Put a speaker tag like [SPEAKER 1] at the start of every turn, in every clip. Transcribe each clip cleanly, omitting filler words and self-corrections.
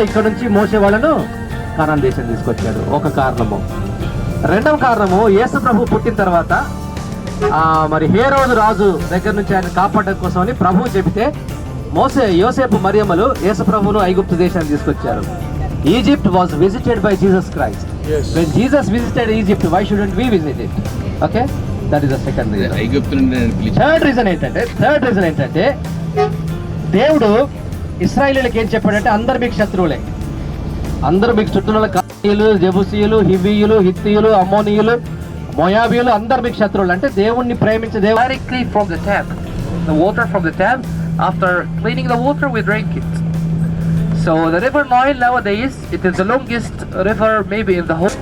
[SPEAKER 1] ఇక్కడ నుంచి మోసే వాళ్ళను కనాన్ దేశం తీసుకొచ్చాడు. ఒక కారణము. రెండవ కారణము, యేసు ప్రభు పుట్టిన తర్వాత మరి హేరోదు రాజు దగ్గర నుంచి ఆయన కాపాడడం కోసం అని ప్రభువు చెబితే యోసేపు మరియమ్మలు యేసు ప్రభువును ఐగుప్తు దేశాన్ని తీసుకొచ్చారు. Egypt was visited by Jesus Christ. When Jesus visited Egypt, why shouldn't we visit it? Okay, that is the second reason. Third reason ఏంటంటే దేవుడు ఇశ్రాయేలీయులకు ఏం చెప్పాడంటే, అందరు మీకు శత్రువులే, అందరూ మీకు చుట్టూ కానీయులు, జెబూసీయులు, హివ్వీయులు, హిత్తీయులు, అమ్మోనీయులు, మోయాబీయులు అందరు మీకు శత్రువులు. అంటే దేవుణ్ణి ప్రేమించే directly from the tap, the water from the tap. After cleaning the water, we drink it. So the river Nile nowadays, it is the longest river maybe in the whole.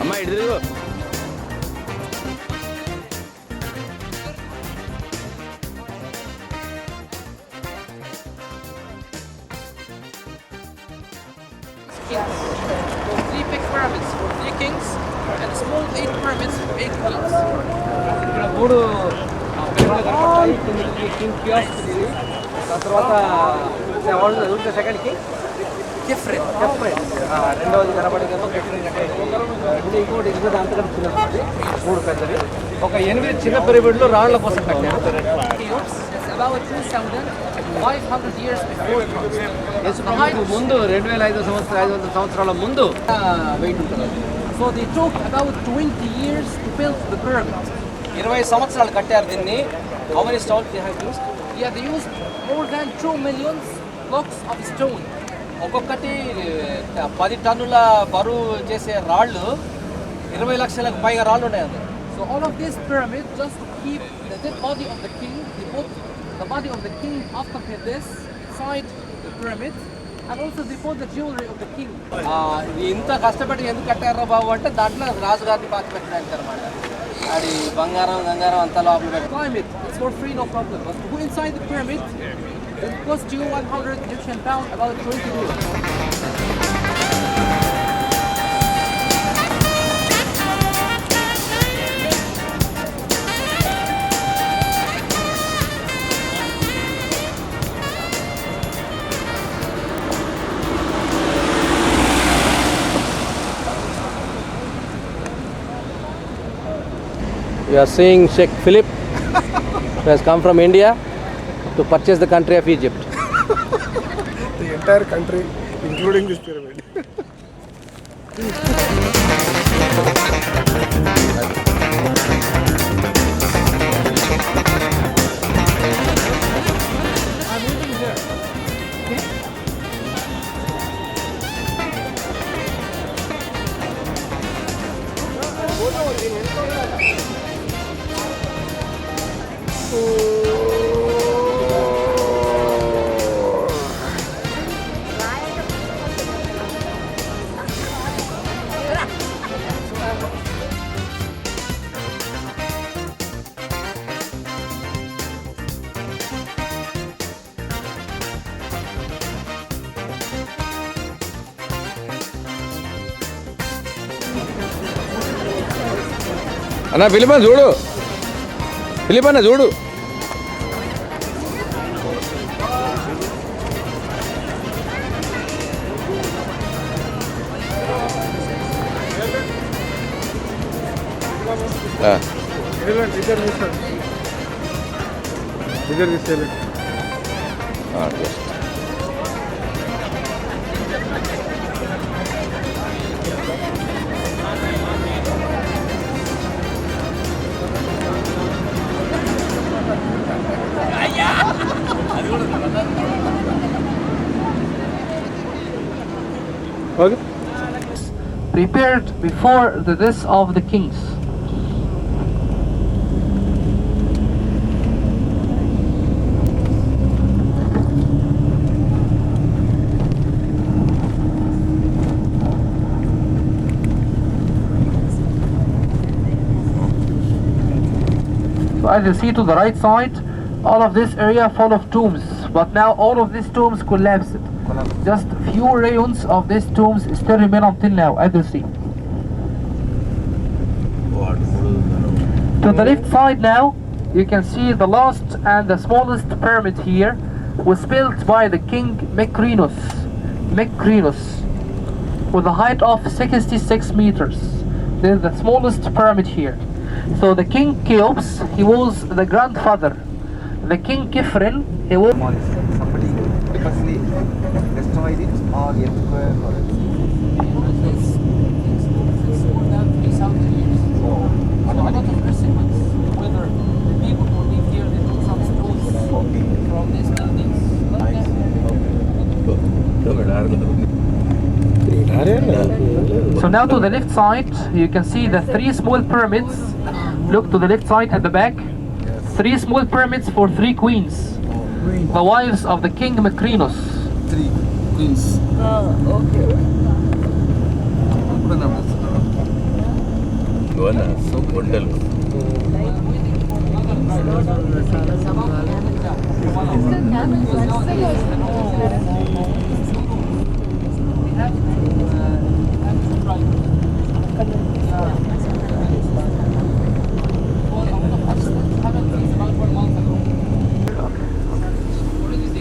[SPEAKER 2] అమ్మా ఇటు తిరుగు.
[SPEAKER 3] Three big pyramids for 3 kings and small 8 pyramids for 8 queens.
[SPEAKER 1] ఇక్కడ మూడు king kiosk, తర్వాత second king
[SPEAKER 3] Different.
[SPEAKER 1] రెండవది కనబడేదేమో ఇంకోటి ఇంకా దాంతో చిన్నది, మూడు పెద్దవి. ఒక 8 చిన్న పిరమిడ్లు రాళ్ల కోసం కట్టారు.
[SPEAKER 3] It's about 2,500 years before Christ.
[SPEAKER 1] ముందు 2,500 సంవత్సరాల ముందు వెయిట్ ఉంటుంది.
[SPEAKER 3] So they took about 20 years to build the pyramid.
[SPEAKER 4] 20 సంవత్సరాలు కట్టారు దీన్ని. How many stones they have used?
[SPEAKER 3] Yeah, they used more than 2 million blocks of stone.
[SPEAKER 4] ఒక్కొక్కటి 10 టన్నుల బరువు చేసే రాళ్ళు, 20 లక్షలకు పైగా రాళ్ళు ఉన్నాయి అందులో.
[SPEAKER 3] So all of this pyramid just to keep the dead body of the king. They put the body of the king after this inside the pyramid, and also they put the jewelry of the king.
[SPEAKER 4] ఇంత కష్టపడి ఎందుకు కట్టారా బాబు అంటే, దాంట్లో రాజుగారిని పాతి పెట్టడానికి అనమాట. అది బంగారం గంగారం అంతా లోపల పెట్టి.
[SPEAKER 3] Climb it, it's for free, no problem. But to go inside the pyramid, it cost you 100 Egyptian pound, about 20 euros.
[SPEAKER 4] You are seeing Sheikh Philip, who has come from India to purchase the country of Egypt.
[SPEAKER 5] The entire country, including this pyramid.
[SPEAKER 3] I'm waiting here. Okay?
[SPEAKER 2] అన్న Philip చూడు, Philip అన్న చూడు.
[SPEAKER 5] Okay.
[SPEAKER 3] Prepared before the death of the kings. So as you see to the right side, all of this area full of tombs, but now all of these tombs collapsed. Just few ruins of these tombs still remain until now, as you see. To the left side now, you can see the last and the smallest pyramid here was built by the king Mykrinos, with a height of 66 meters. This is the smallest pyramid here. So the king Cheops, he was the grandfather. The king Khephren, he was
[SPEAKER 2] Somebody purposely destroyed it or earthquake or
[SPEAKER 3] It's more than 3,000 years. A lot of estimates whether people who live here they took some stones from these buildings. So now to the left side, you can see the three small pyramids. Look to the left side at the back. Three small pyramids for three queens, the wives of the king Mykrinos.
[SPEAKER 2] 3 queens.
[SPEAKER 6] కొండలు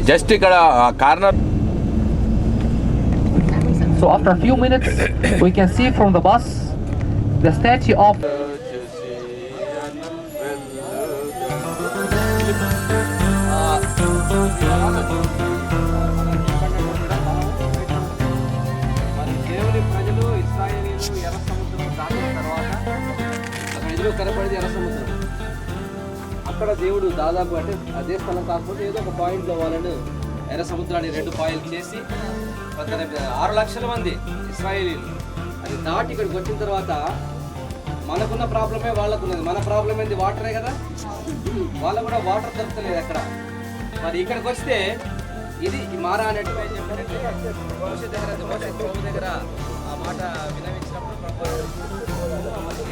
[SPEAKER 6] just ఇక్కడ corner.
[SPEAKER 3] So after a few minutes, we can see from the bus the statue of
[SPEAKER 4] మరి దేవుని ప్రజలు ఇశ్రాయేలీయులు ఎర్ర సముద్రం దాటిన తర్వాత అక్కడ ఎదురు కనపడేది ఎర్ర సముద్రం. అక్కడ దేవుడు దాదాపు అంటే అదే స్థలం కాకపోతే ఏదో ఒక పాయింట్లో వాళ్ళను ఎర్ర సముద్రాన్ని 2 పాయలు చేసి 6 లక్షల మంది ఇశ్రాయేలీయులు అది దాటి ఇక్కడికి వచ్చిన తర్వాత మనకున్న ప్రాబ్లమే వాళ్ళకున్నది. మన ప్రాబ్లం ఏంది? వాటరే కదా. వాళ్ళకు కూడా వాటర్ దొరకలేదు అక్కడ. మరి ఇక్కడికి వస్తే ఇది మారా అన్నట్టు ఏం చెప్పారంటే మోషే ప్రభు దగ్గర ఆ మాట వినవించినప్పుడు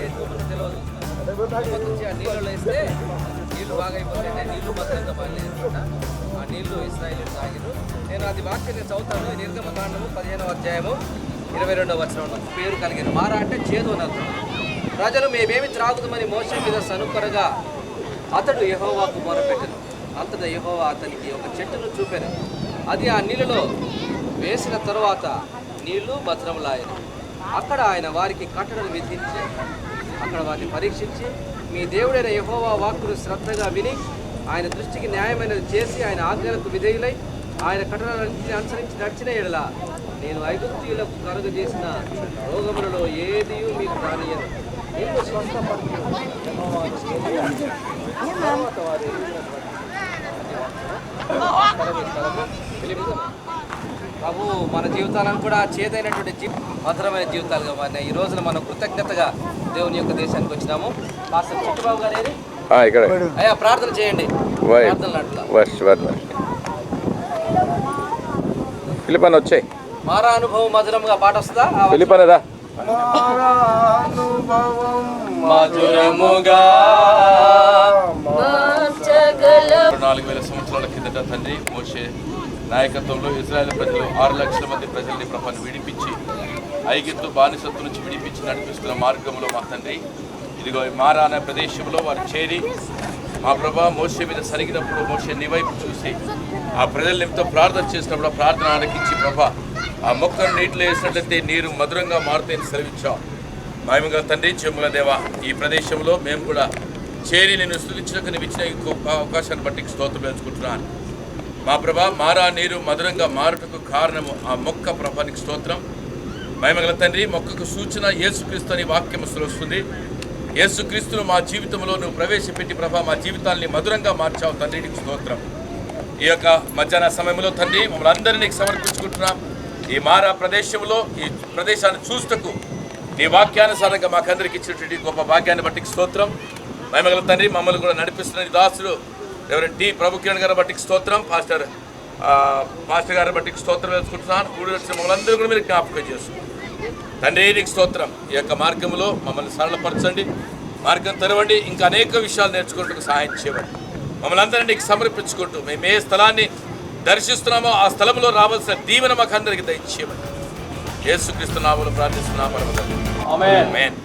[SPEAKER 4] ఏ తూములు తెలియదు నుంచి ఆ నీళ్ళలో వేస్తే నీళ్లు బాగా అయిపోతాయి. నీళ్లు భద్రంగా పనిలేదన్నమాట. ఆ నీళ్లు ఇశ్రాయేలీయులు తాగిరు. నేను అది వాక్యం నేను చదువుతాను. నిర్గమకాండము 15వ అధ్యాయము 22వ వచనంలో పేరు కలిగిన మారా అంటే చేదు అని అర్థం. ప్రజలు మేమేమి త్రాగుదామని మోషే మీద సనుకొనగా అతడు యెహోవాకు మొరపెట్టెను. అంతటా యెహోవా అతనికి ఒక చెట్టును చూపెను. అది ఆ నీళ్ళలో వేసిన తరువాత నీళ్లు భద్రములాయను. అక్కడ ఆయన వారికి కట్టడలు విధించి అక్కడ వారిని పరీక్షించి మీ దేవుడైన యెహోవా వాక్కును శ్రద్ధగా విని ఆయన దృష్టికి న్యాయమైనది చేసి ఆయన ఆజ్ఞలకు విధేయులై ఆయన కట్టడలన్నింటినీ అనుసరించి నడిచిన ఎడల నేను ఐగుప్తీయులకు కలుగజేసిన రోగములలో ఏది మీకు రానియను. నీకు ప్రభు మన జీవితాలను కూడా చేదైనటువంటి మధురమైన జీవితాలుగా మారినాయి. ఈ రోజున మనం కృతజ్ఞతగా దేవుని యొక్క దేశానికి వచ్చినాము. పాస్టర్ చిట్టుబాబు గారు
[SPEAKER 6] ఇక్కడ
[SPEAKER 4] అయ్యా ప్రార్థన చేయండి. ప్రార్థనలు అట్లా
[SPEAKER 6] ఫిలిపన్ వచ్చాయి.
[SPEAKER 4] మారా అనుభవం మధురంగా పాట వస్తుందా?
[SPEAKER 6] ఫిలిపనరా
[SPEAKER 4] మధురముగా
[SPEAKER 6] 4000 సంవత్సరాల కిందట తండ్రి మోషే నాయకత్వంలో ఇజ్రాయెల్ ప్రజలు 6 లక్షల మంది ప్రజల్ని ప్రభాన్ని విడిపించి ఐగుప్తు బానిసత్వం నుంచి విడిపించి నడిపిస్తున్న మార్గంలో మా తండ్రి ఇదిగో మారా అనే ప్రదేశంలో వారు చేరి మా ప్రభా మోషే మీద సరిగినప్పుడు మోషే నీ వైపు చూసి ఆ ప్రజల్ని ఎంతో ప్రార్థన చేసినప్పుడు ఆ ప్రార్థన ఆలకించి ప్రభా ఆ మొక్కను నీటిలో వేసినట్లయితే నీరు మధురంగా మారుతాయని సెలవిచ్చావు. మహిమగల తండ్రి, జీవముల దేవ, ఈ ప్రదేశంలో మేము కూడా చేరి నేను స్తుతించడానికి నీవు ఇచ్చిన ఈ గొప్ప అవకాశాన్ని బట్టి స్తోత్రం తెలుసుకుంటున్నాను. మా ప్రభా, మారా నీరు మధురంగా మారుటకు కారణము ఆ మొక్క ప్రభానికి స్తోత్రం. మహిమగల తండ్రి, మొక్కకు సూచన యేసుక్రీస్తు అని వాక్యములో వస్తుంది. యేసుక్రీస్తును మా జీవితంలో నువ్వు ప్రవేశపెట్టి ప్రభా మా జీవితాన్ని మధురంగా మార్చావు తండ్రి, నీకు స్తోత్రం. ఈ యొక్క మధ్యాహ్న సమయంలో తండ్రి మమ్మల్ని అందరినీ సమర్పించుకుంటున్నాం. ఈ మారా ప్రదేశంలో ఈ ప్రదేశాన్ని చూస్తకు నీ వాక్యానుసారంగా మాకందరికి ఇచ్చినటువంటి గొప్ప భాగ్యాన్ని బట్టి స్తోత్రం. మహిమగల తండ్రి, మమ్మల్ని కూడా నడిపిస్తున్న దాసుడు రెవరెండ్ టి ప్రభు కిరణ్ గారి బట్టి స్తోత్రం. పాస్టర్ గారి బట్టి స్తోత్రం వేసుకుంటున్నాను. కూడి వచ్చిన మమ్మల్ని అందరూ కూడా మీరు జ్ఞాపకం చేస్తున్నాం తండ్రి, నీకు స్తోత్రం. ఈ యొక్క మార్గంలో మమ్మల్ని సరళపరచండి, మార్గం తెరవండి, ఇంకా అనేక విషయాలు నేర్చుకుంటూ సహాయం చేయండి. మమ్మల్ని అందరినీ నీకు సమర్పించుకుంటూ మేము ఏ స్థలాన్ని దర్శిస్తున్నామో ఆ స్థలంలో రావాల్సిన దీవెన మాకు అందరికీ దయచేయమని యేసుక్రీస్తు నామములో ప్రార్థిస్తున్నాము. ఆమేన్.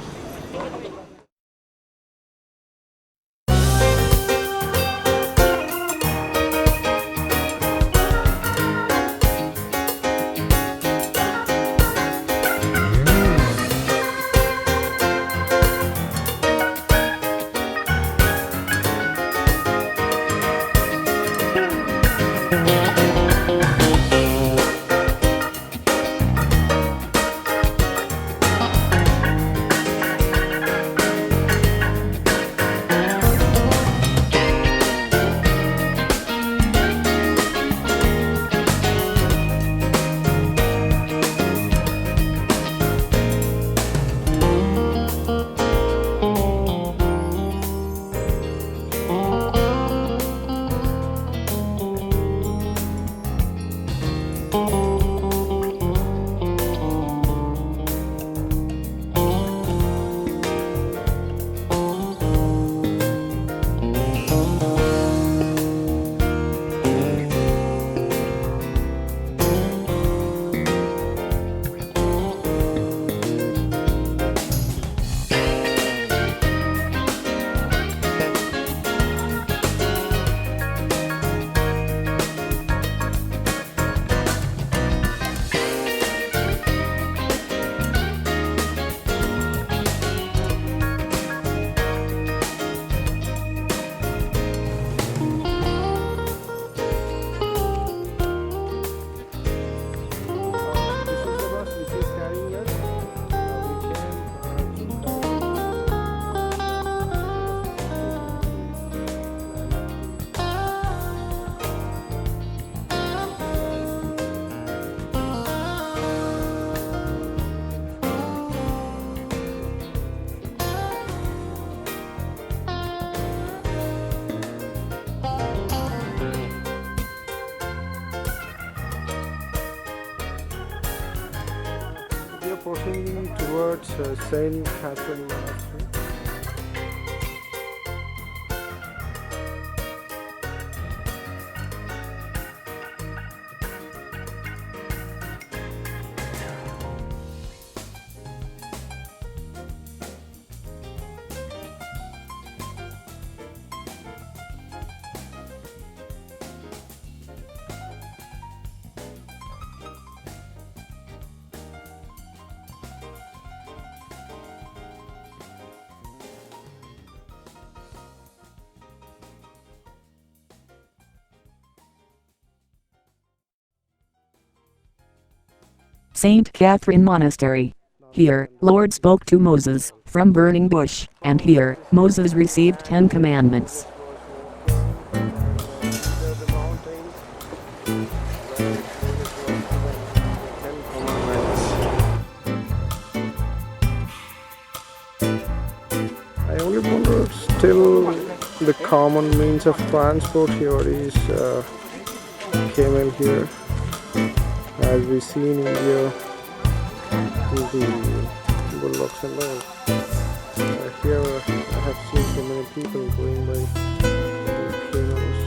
[SPEAKER 5] We are proceeding towards Saint Catherine Monastery.
[SPEAKER 7] Saint Catherine Monastery. Here, Lord spoke to Moses from burning bush, and here, Moses received 10 commandments.
[SPEAKER 5] I only wonder still the common means of transport here is camel here. As we see in India, the bullocks and all. Here I have seen so many people going by the camels.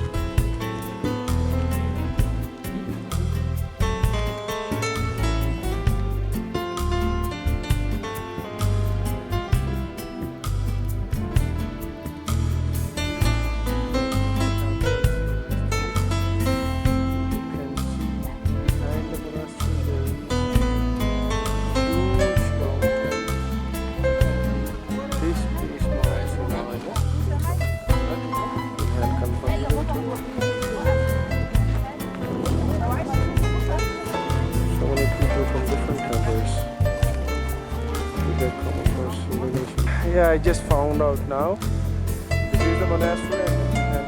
[SPEAKER 5] I just found out now. This is the monastery and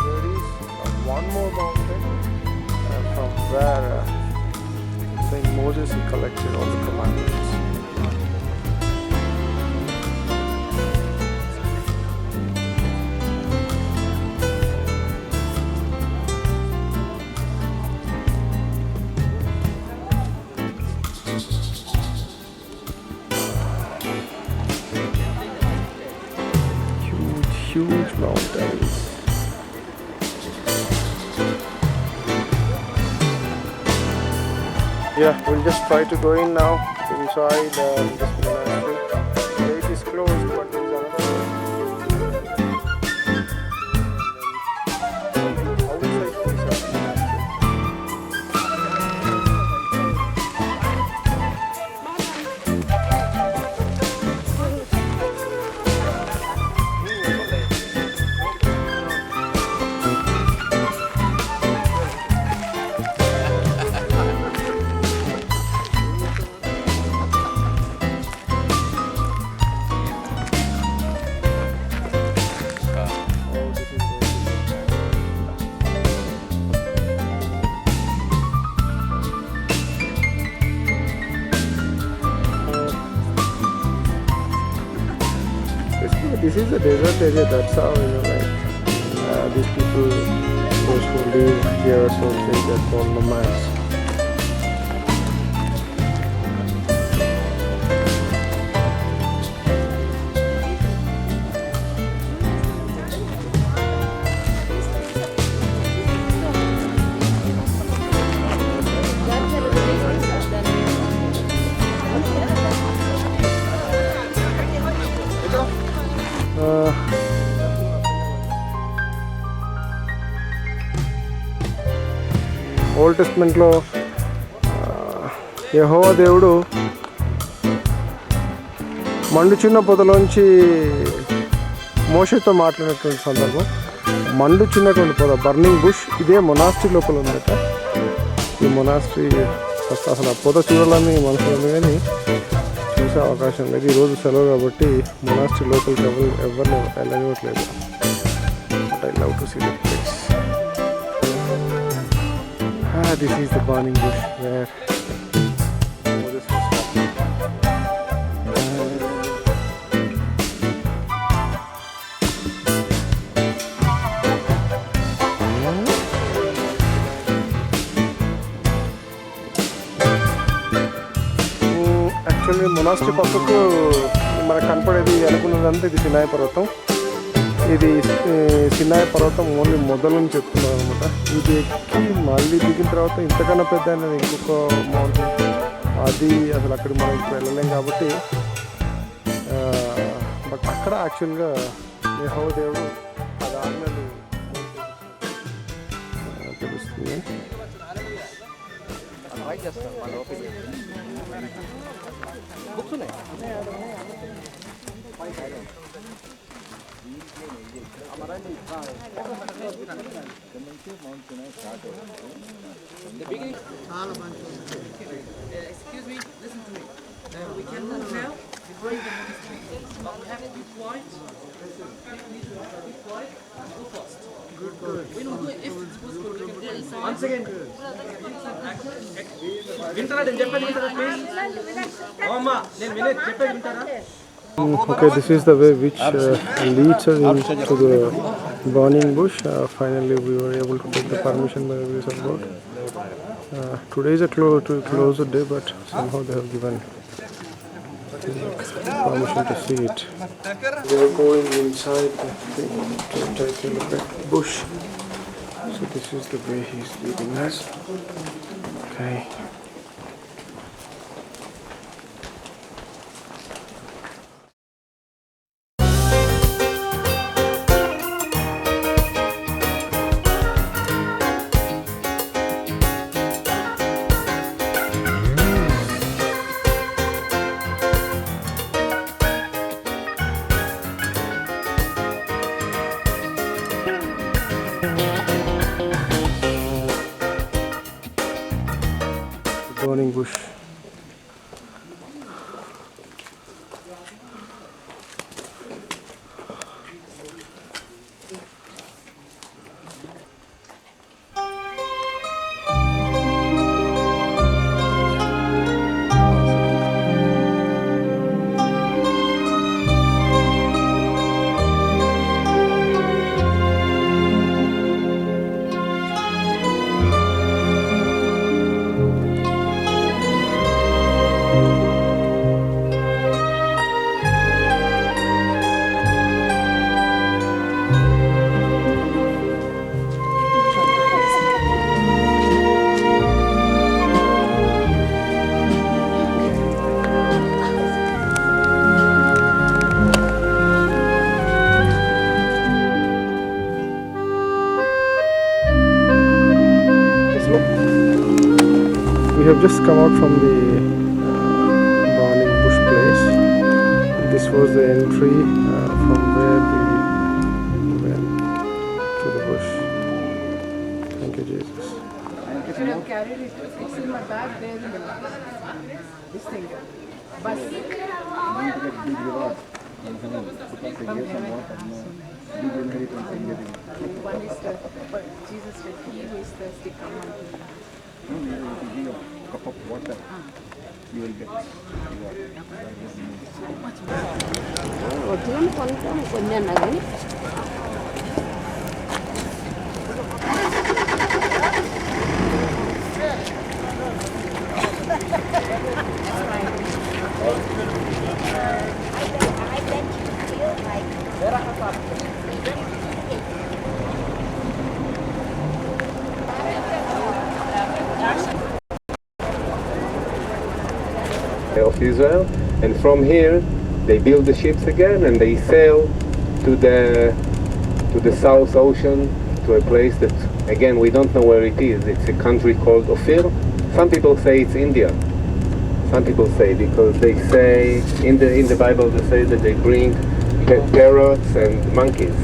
[SPEAKER 5] there is one more mountain from where Saint Moses he collected all the commandments. Huge mountains. Yeah, we'll just try to go in now inside this monastery. The gate is closed, but there is another way. Outside this monastery. This is a desert area, that's how, these people, those who live here, so they're called nomads. Old టెస్ట్మెంట్లో యెహోవా దేవుడు మండుచున్న పొదలోంచి మోషేతో మాట్లాడినటువంటి సందర్భం. మండుచున్నటువంటి పొద, burning bush, ఇదే monastery లోపల ఉందట. ఈ మొనాస్ట్రీ అసలు ఆ పొద చూడాలని మనసు ఉంది కానీ చూసే అవకాశం లేదు. ఈరోజు సెలవు కాబట్టి మొనాస్ట్రీ లోపలికి ఎవరిని వెళ్ళనివ్వట్లేదు. But I love to see the place. This is the burning bush where Moses was walking. Actually, monastery పక్కకు మనకు కనపడేది అనుకున్నదంతా ఇది సినాయి పర్వతం. ఇది సినాయి పర్వతం ఓన్లీ మొదలని చెప్తున్నారు అనమాట. ఇది ఎక్కి మళ్ళీ దిగిన తర్వాత ఇంతకన్నా పెద్ద అనేది ఇంకొక మౌంటైన్, అది అసలు అక్కడికి మనం వెళ్ళలేం కాబట్టి. బట్ అక్కడ యాక్చువల్గా యెహోవా దేవుడు అది ఆజ్ఞలు తెలుస్తుంది.
[SPEAKER 8] Excuse me, listen to me. We can move now. Before the monastery, but we have to be quiet. Please be quiet and go fast. Good. We don't do it if it's possible. We can do it inside. Once again. Vintaran, నేను చెప్పేది వింటారా please? అమ్మా నేను చెప్పేది వింటారా?
[SPEAKER 5] Okay, this is the way which leads us into the burning bush. Finally, we were able to take the permission by the grace of God. Today is a closer day, but somehow they have given permission to see it. We are going inside to take a look at the bush. So this is the way he is leading us. Okay. burning bush. just come out from the burning bush place. This was the entry from where we went to the bush. Thank you, Jesus.
[SPEAKER 8] I should have carried it. It's in my bag there in the this thing. Bus. One is the Jesus said, he who is thirsty come unto me.
[SPEAKER 2] Cup of water. You will get
[SPEAKER 9] ఒడ్డున కొంచెం కొన్ని అన్నా కానీ
[SPEAKER 10] of Israel, and from here they build the ships again and they sail to the South Ocean, to a place that again we don't know where it is. It's a country called Ophir. Some people say it's India. Some people say because they say in the Bible they say that they bring parrots and monkeys.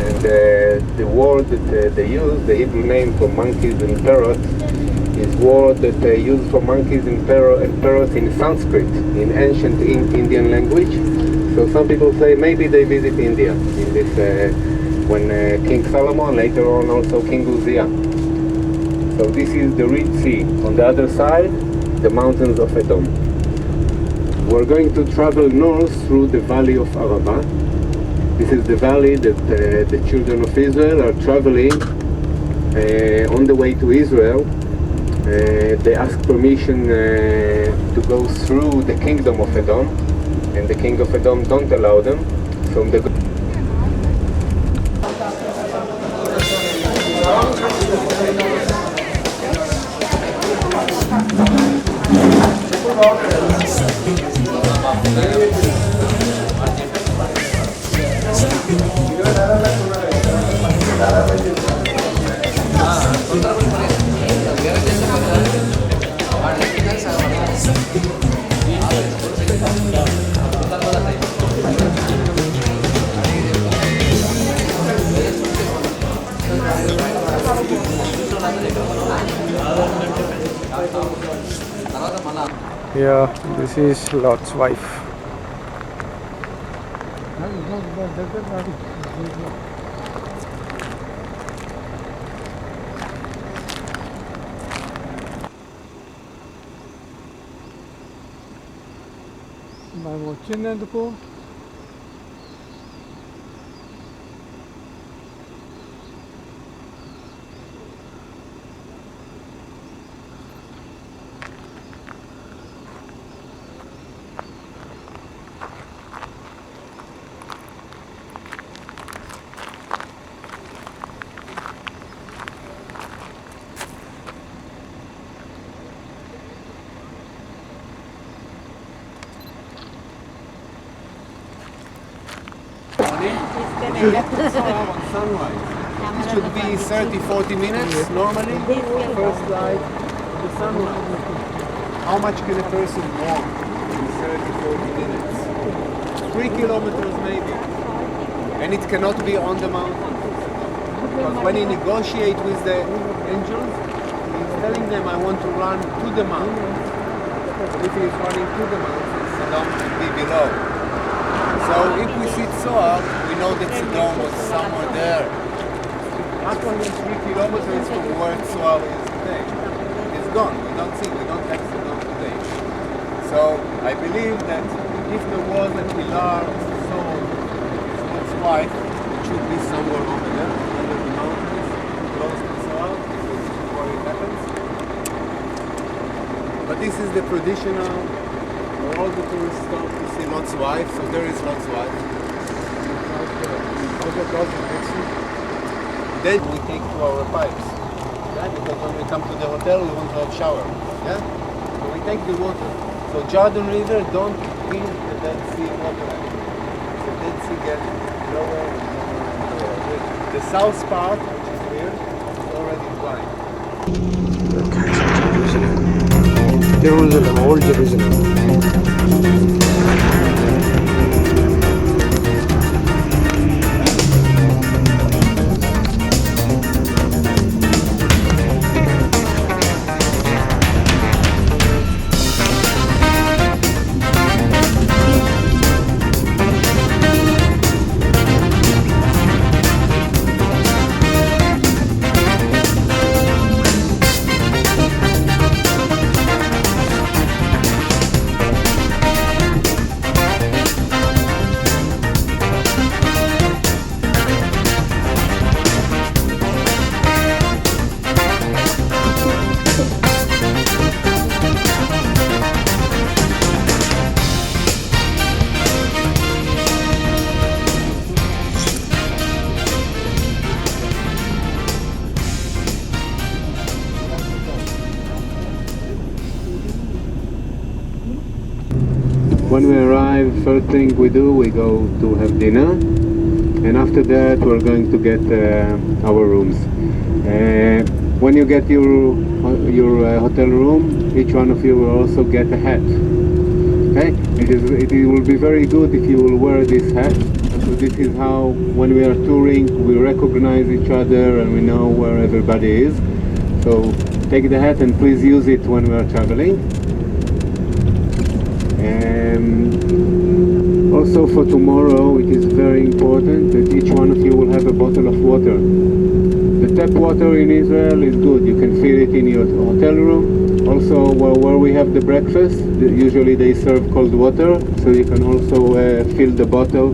[SPEAKER 10] And the word that they use, the Hebrew name for monkeys and parrots, is word that they use for monkeys and parrots in Sanskrit, in ancient Indian language. So some people say maybe they visit India in this when King Solomon, later on also King Uzziah. So this is the Red Sea. On the other side, the mountains of Edom. We're going to travel north through the valley of Arava. This is the valley that the children of Israel are traveling on the way to Israel. They ask permission to go through the kingdom of Edom, and the king of Edom don't allow them. So
[SPEAKER 5] Yeah, this is Lot's wife.
[SPEAKER 11] మనం వచ్చినందుకు
[SPEAKER 2] sunrise. It should be 30-40 minutes normally. First light, the sunrise. How much can a person walk in 30-40 minutes? 3 kilometers maybe. And it cannot be on the mountain. Because when he negotiates with the angels, he's telling them, I want to run to the mountain. If he is running to the mountain, Saddam should be below. So if we see Tzoar, we know that Saddam was somewhere there. Not only 3 kilometers from where Tzoar is today. It's gone. We don't see, we don't have Saddam today. So I believe that if there was a pillar so Lot's wife, it should be somewhere over there, under the mountains, close to Tzoar, because this is where it happens. But this is the traditional. All the tourists stop to see Lot's wife, so there is Lot's wife. Then we take to our pipes. Yeah? Because when we come to the hotel, we want to have shower. Yeah? So we take the water. So Jordan River don't be the Dead Sea water. The Dead Sea gets lower and lower and lower. The south part, which is here, is already dry.
[SPEAKER 5] Okay, so Jerusalem, old Jerusalem.
[SPEAKER 10] When we arrive, first thing we do, we go to have dinner, and after that we're going to get our rooms. When you get your hotel room, each one of you will also get a hat. Okay? It will be very good if you will wear this hat. So this is how, when we are touring, we recognize each other and we know where everybody is. So take the hat and please use it when we are traveling. Also for tomorrow, it is very important that each one of you will have a bottle of water. The tap water in Israel is good. You can fill it in your hotel room. Also, where we have the breakfast, usually they serve cold water, so you can also fill the bottle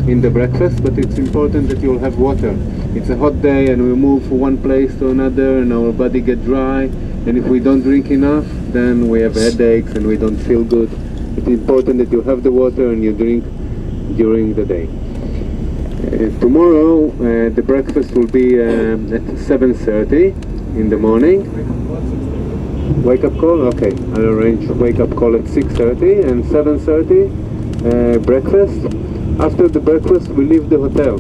[SPEAKER 10] in the breakfast, but it's important that you'll have water. It's a hot day and we move from one place to another and our body get dry, and if we don't drink enough, then we have headaches and we don't feel good. It's important that you have the water and you drink during the day. Tomorrow the breakfast will be at 7:30 in the morning. Wake up call? Okay, I'll arrange a wake up call at 6:30 and 7:30 breakfast. After the breakfast we leave the hotel.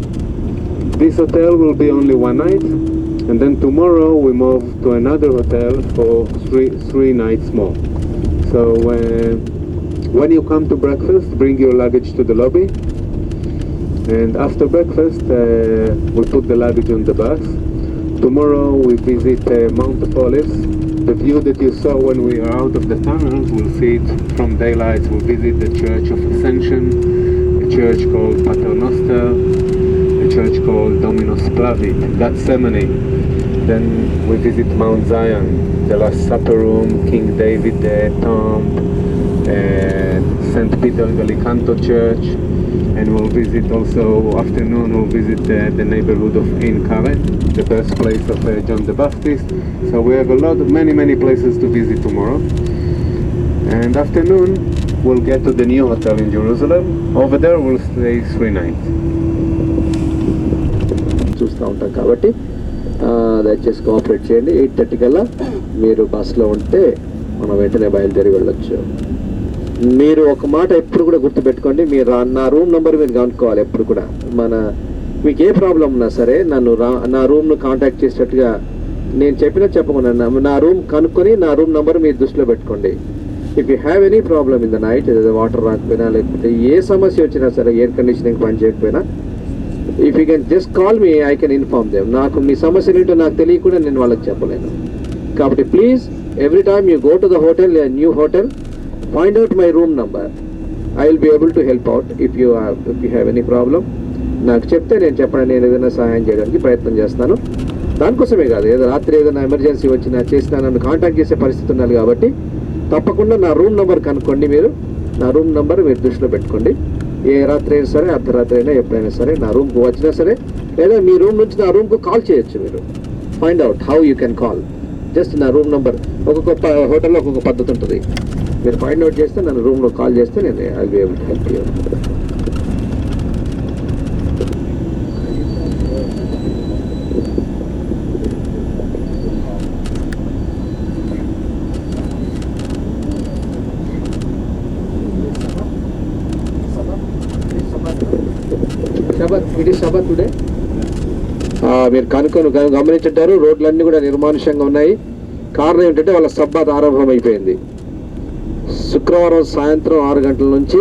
[SPEAKER 10] This hotel will be only one night, and then tomorrow we move to another hotel for three nights more. So when you come to breakfast, bring your luggage to the lobby, and after breakfast we put the luggage on the bus. Tomorrow we visit Mount of Olives. The view that you saw when we are out of the tunnels, we'll see it from daylight. We'll visit the Church of Ascension, a church called Paternoster, a church called Dominus Plavit, Gethsemane. Then we visit Mount Zion, the Last Supper Room, King David tomb, St. Peter Gallicanto Church, and we'll visit also, afternoon we'll visit the neighborhood of Ein Karet, the birthplace of John the Baptist. So we have many places to visit tomorrow. And afternoon we'll get to the new hotel in Jerusalem. Over there we'll stay 3 nights.
[SPEAKER 1] చూస్తూ ఉంటాం కాబట్టి దయచేసి cooperate చేయండి. 8:30 కల్లా మీరు బస్సులో ఉంటే మనం వెంటనే బయలుదేరి వెళ్ళొచ్చు. మీరు ఒక మాట ఎప్పుడు కూడా గుర్తుపెట్టుకోండి, మీరు నా రూమ్ నెంబర్ మీరు కనుక్కోవాలి ఎప్పుడు కూడా. మీకు ఏ ప్రాబ్లం ఉన్నా సరే నా రూమ్ను కాంటాక్ట్ చేసేటట్టుగా నేను చెప్పకుండా నా రూమ్ కనుక్కొని నా రూమ్ నెంబర్ మీరు దృష్టిలో పెట్టుకోండి. If you have any problem in the night, ఏదైతే వాటర్ రాకపోయినా లేకపోతే ఏ సమస్య వచ్చినా సరే, ఎయిర్ కండిషనింగ్ పని చేయకపోయినా, if you can just call me, I can inform them. నాకు మీ సమస్యలు ఏంటో నాకు తెలియకుండా నేను వాళ్ళకి చెప్పలేను. కాబట్టి please, every time you go to the hotel, new hotel, find out my room number. I will be able to help out if you have any problem. నాకు చెప్తే నేను ఏదైనా సహాయం చేయడానికి ప్రయత్నం చేస్తాను. దానికోసమే కాదు, రాత్రి ఏదైనా ఎమర్జెన్సీ వచ్చినా చేసినా నన్ను కాంటాక్ట్ చేసే పరిస్థితి ఉన్నది కాబట్టి తప్పకుండా నా రూమ్ నెంబర్ కనుక్కోండి. మీరు నా రూమ్ నెంబర్ మీరు దృష్టిలో పెట్టుకోండి. ఏ రాత్రి అయినా సరే, అర్ధరాత్రి అయినా, ఎప్పుడైనా సరే నా రూమ్కి వచ్చినా సరే, లేదా మీ రూమ్ నుంచి నా రూమ్కు కాల్ చేయొచ్చు. మీరు find out how you can call. Just నా రూమ్ నెంబర్, ఒక్కొక్క హోటల్లో ఒక్కొక్క పద్ధతి ఉంటుంది. మీరు ఫైండ్ అవుట్ చేస్తే నన్ను రూమ్లో కాల్ చేస్తే నేను I will be able to help you. It is Sabbath today. మీరు గమనించుంటారు, రోడ్లన్నీ కూడా నిర్మానుష్యంగా ఉన్నాయి. కారణం ఏంటంటే వాళ్ళ సబ్బాత్ ఆరంభం అయిపోయింది. శుక్రవారం సాయంత్రం 6 గంటల నుంచి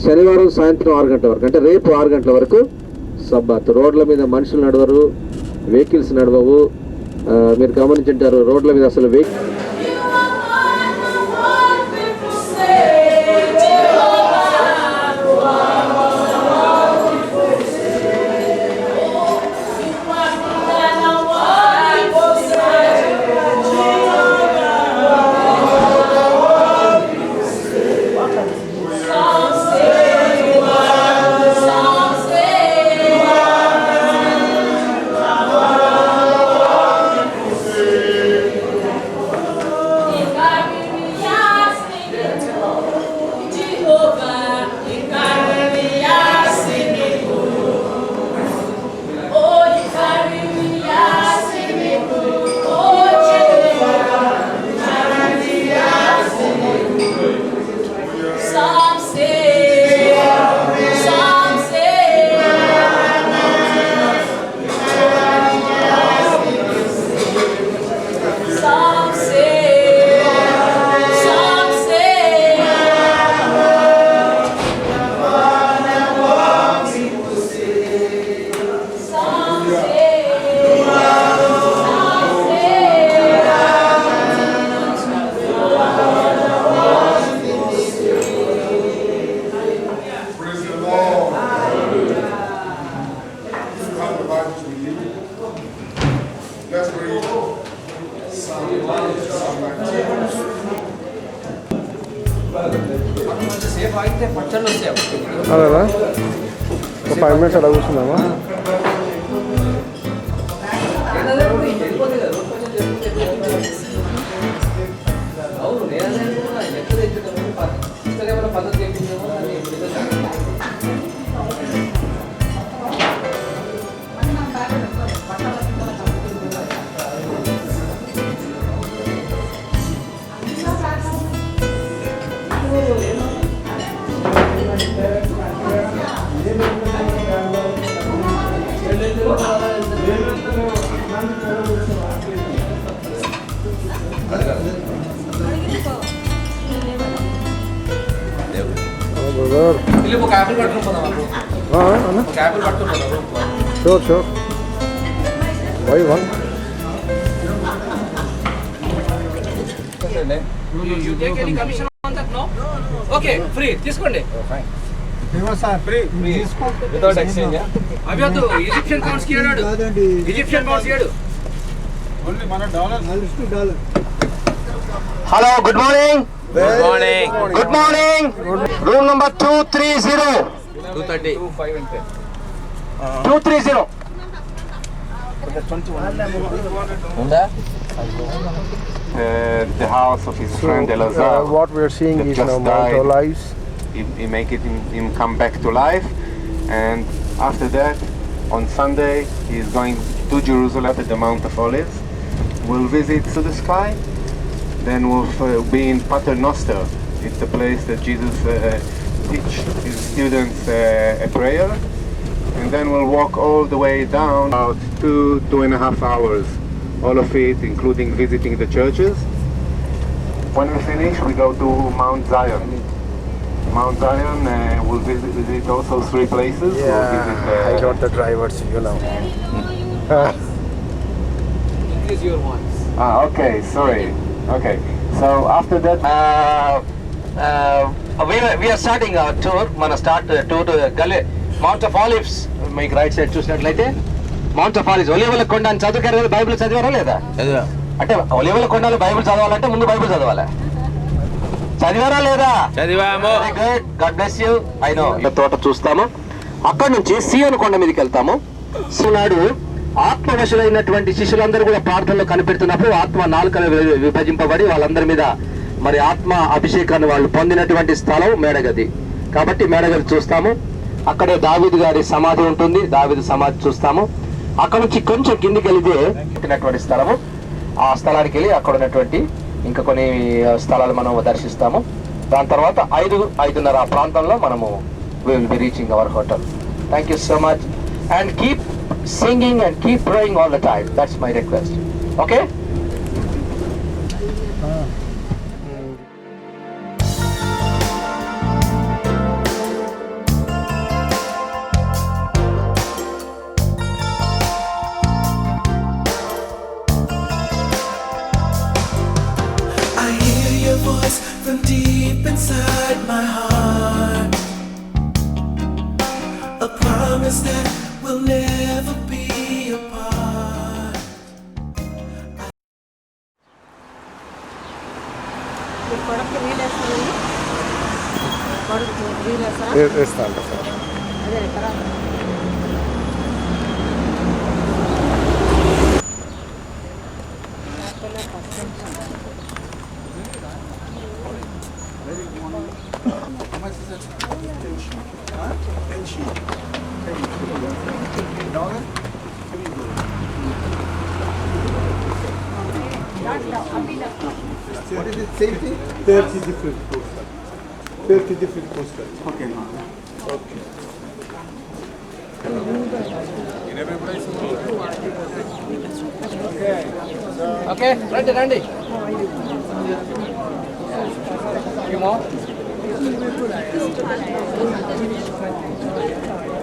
[SPEAKER 1] శనివారం సాయంత్రం 6 గంటల వరకు, అంటే రేపు 6 గంటల వరకు సబ్బాత్. రోడ్ల మీద మనుషులు నడవరు, వెహికల్స్ నడవవు. మీరు గమనించుంటారు, రోడ్ల మీద అసలు అదేనా ఒక 5 మినిట్స్ అలా కూర్చుందామా? Sure, sure. Why one?
[SPEAKER 4] You take any commission on that? No? Okay, free. తీసుకోండి. Without exchange. అవి వద్దు. ఈజిప్షియన్ పౌండ్స్ కి ఏడాడు. ఈజిప్షియన్ పౌండ్స్ ఏడు. ఓన్లీ మన dollar.
[SPEAKER 1] Hello, good morning. Good morning. Good morning. Room number 230.
[SPEAKER 4] 230. 25 and 10.
[SPEAKER 1] 230.
[SPEAKER 10] The house of his friend Elazar.
[SPEAKER 5] What we are seeing is now Mount Olives.
[SPEAKER 10] He make him come back to life, and after that, on Sunday, he is going to Jerusalem at the Mount of Olives. We'll visit to the sky. Then we'll be in Pater Noster. It's the place that Jesus teach his students a prayer. And then we'll walk all the way down, about 2.5 hours. All of it, including visiting the churches. When we finish, we go to Mount Zion. Mount Zion, we'll visit also 3 places.
[SPEAKER 5] Yeah,
[SPEAKER 10] we'll visit,
[SPEAKER 5] I got the drivers, you know.
[SPEAKER 4] Increase your voice.
[SPEAKER 10] Okay, sorry. Okay, so after that,
[SPEAKER 1] we are starting our tour. మన start tour mount of olives. మీకు right side చూసినట్లయితే mount of olives, ఒలీవల కొండ అని చదువుకారు కదా. Bible చదివారా లేదా? అంటే ఒలీవల కొండలో బైబిల్ చదవాలంటే ముందు బైబిల్ చదవాలా? చదివారా లేదా? చదివాము. Good, God bless you. I know. తోట చూస్తాము. అక్కడ నుంచి సియోను కొండ మీదకి వెళ్తాము. నాడు ఆత్మవశులైనటువంటి శిష్యులందరూ కూడా ప్రార్థనలో కనిపెడుతున్నప్పుడు ఆత్మ 4 విభజింపబడి వాళ్ళందరి మీద మరి ఆత్మ అభిషేకాన్ని వాళ్ళు పొందినటువంటి స్థలం మేడగది. కాబట్టి మేడగది చూస్తాము. అక్కడే దావీదు గారి సమాధి ఉంటుంది. దావీదు సమాధి చూస్తాము. అక్కడ నుంచి కొంచెం కిందికి వెళితే స్థలము. ఆ స్థలానికి వెళ్ళి అక్కడ ఉన్నటువంటి ఇంకా కొన్ని స్థలాలు మనం దర్శిస్తాము. దాని తర్వాత 5:30 ఆ ప్రాంతంలో మనము will be reaching hour hotel. Thank you so much and keep singing and keep praying all the time. That's my request. Okay?
[SPEAKER 9] promise that we'll never be apart.
[SPEAKER 5] వేస్తాను sir.
[SPEAKER 2] What is it? Safety? 30 different posters. 30 different posters. Okay. Okay. In every place.
[SPEAKER 4] Okay రండి రండి ఏమో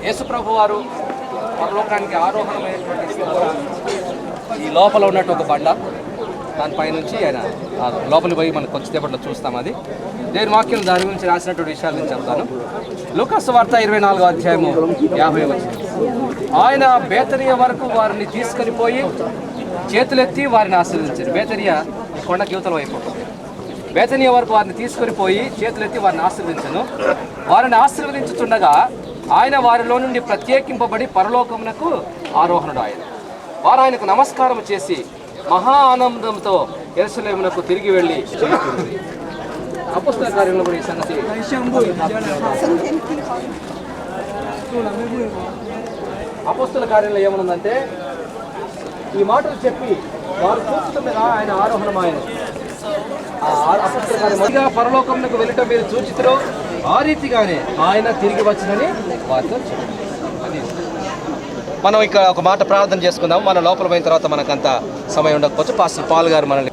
[SPEAKER 4] యేసు ప్రభు వారు పరలోకానికి ఆరోహణమైనటువంటి ఈ లోపల ఉన్నట్టు ఒక బండ దానిపై నుంచి ఆయన లోపలికి పోయి మనం కొంచెంసేపట్లో చూస్తాం. అది దేని వాక్యం దాని గురించి రాసినటువంటి విషయాలు నేను చెప్తాను. లూకాసు వార్త 24వ అధ్యాయము 50వ వచనం. ఆయన బేతనియ వరకు వారిని తీసుకొని పోయి చేతులెత్తి వారిని ఆశీర్వదించారు. బేతనియ కొండకి యువతల వైపు. బేతనియ వరకు వారిని తీసుకొని పోయి చేతులెత్తి వారిని ఆశీర్వదించను. వారిని ఆశీర్వదించుతుండగా ఆయన వారిలో నుండి ప్రత్యేకింపబడి పరలోకమునకు ఆరోహణుడు. వారు ఆయనకు నమస్కారం చేసి మహా ఆనందంతో యెరూషలేమునకు తిరిగి వెళ్ళి అపొస్తలుల కార్యంలో కూడా ఈ సంగతి అపొస్తలుల కార్యంలో ఏమనుందంటే ఈ మాటలు చెప్పి వారు చూస్తుండగా ఆయన ఆరోహణమాయన. అపొస్తలుల కార్యం పరలోకమునకు వెళ్ళటం మీరు చూచితురో ఆ రీతిగానే ఆయన తిరిగి వచ్చినని వారితో చెప్పారు. అది మనం ఇక్కడ ఒక మాట ప్రార్థన చేసుకుందాం. మన లోపల పోయిన తర్వాత మనకంత సమయం ఉండకపోవచ్చు. పాస్టర్ పాల్ గారు మనల్ని